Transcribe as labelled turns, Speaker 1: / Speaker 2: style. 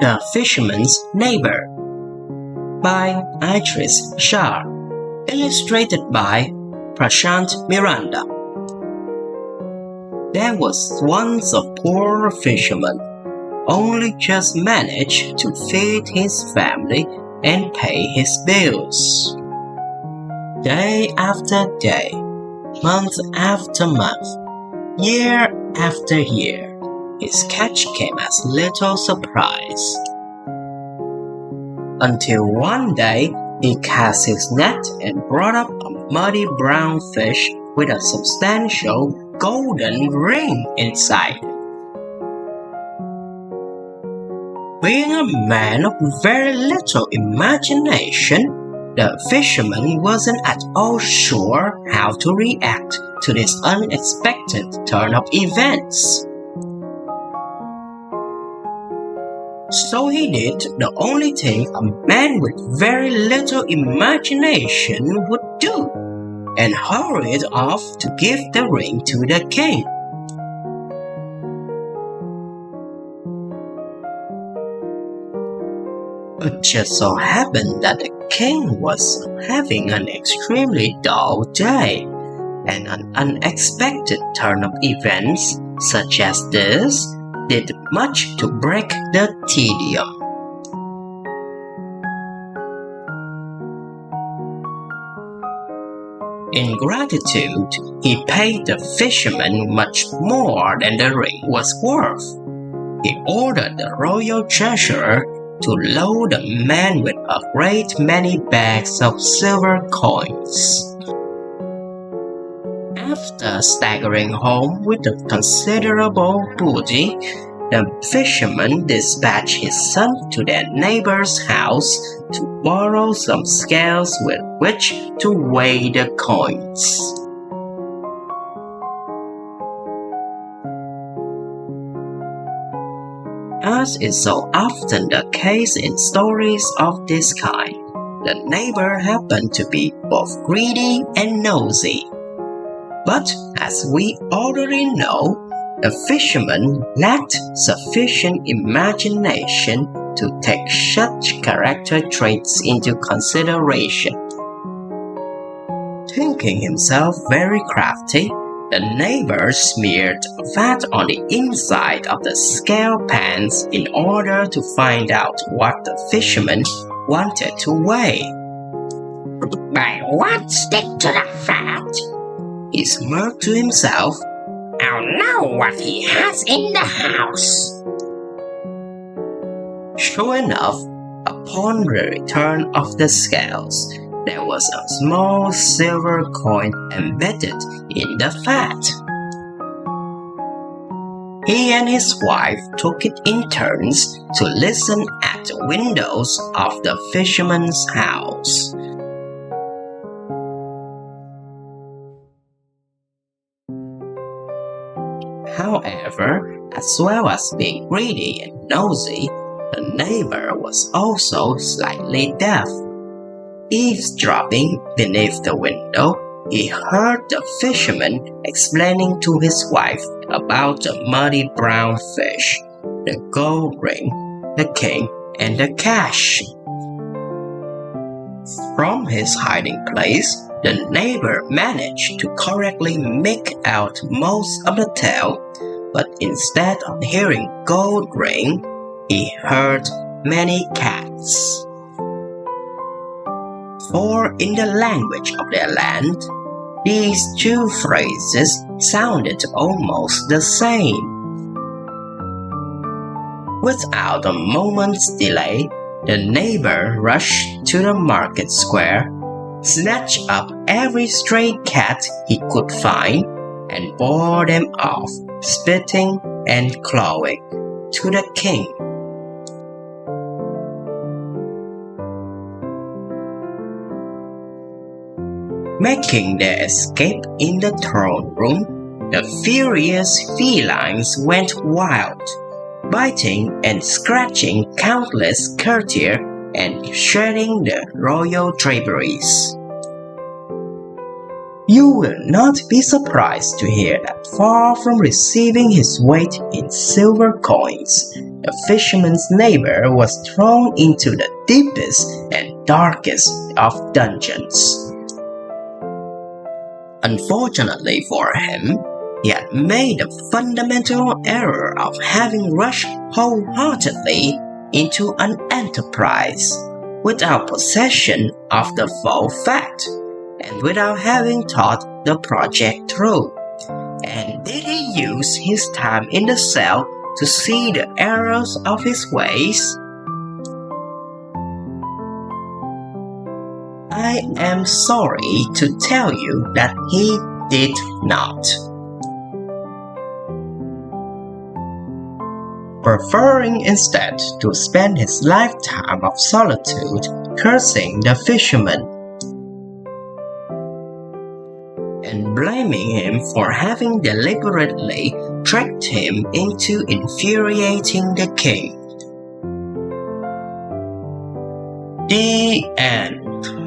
Speaker 1: The Fisherman's Neighbour by Idris Shah, illustrated by Prashant Miranda. There was once a poor fisherman, only just managed to feed his family and pay his bills. Day after day, month after month, year after year, his catch came as little surprise. Until one day, he cast his net and brought up a muddy brown fish with a substantial golden ring inside. Being a man of very little imagination, the fisherman wasn't at all sure how to react to this unexpected turn of events. So he did the only thing a man with very little imagination would do, and hurried off to give the ring to the king. It just so happened that the king was having an extremely dull day, and an unexpected turn of events such as this did much to break the tedium. In gratitude, he paid the fisherman much more than the ring was worth. He ordered the royal treasurer to load the man with a great many bags of silver coins. After staggering home with a considerable booty, the fisherman dispatched his son to their neighbor's house to borrow some scales with which to weigh the coins. As is so often the case in stories of this kind, the neighbor happened to be both greedy and nosy. But as we already know, the fisherman lacked sufficient imagination to take such character traits into consideration. Thinking himself very crafty, the neighbor smeared fat on the inside of the scale pans in order to find out what the fisherman wanted to weigh.
Speaker 2: "By what stick to the fat?"
Speaker 1: he smirked to himself.
Speaker 2: "I'll know what he has in the house."
Speaker 1: Sure enough, upon the return of the scales, there was a small silver coin embedded in the fat. He and his wife took it in turns to listen at the windows of the fisherman's house. However, as well as being greedy and nosy, the neighbor was also slightly deaf. Eavesdropping beneath the window, he heard the fisherman explaining to his wife about the muddy brown fish, the gold ring, the king, and the cash. From his hiding place, the neighbor managed to correctly make out most of the tale, but instead of hearing gold ring, he heard many cats. For in the language of their land, these two phrases sounded almost the same. Without a moment's delay, the neighbor rushed to the market square, snatched up every stray cat he could find, and bore them off, spitting and clawing, to the king. Making their escape in the throne room, the furious felines went wild, biting and scratching countless courtiers and shredding the royal draperies. You will not be surprised to hear that far from receiving his weight in silver coins, the fisherman's neighbor was thrown into the deepest and darkest of dungeons. Unfortunately for him, he had made the fundamental error of having rushed wholeheartedly into an enterprise without possession of the full fact and without having thought the project through. And did he use his time in the cell to see the errors of his ways? I am sorry to tell you that he did not. Preferring instead to spend his lifetime of solitude cursing the fisherman and blaming him for having deliberately tricked him into infuriating the king. The end.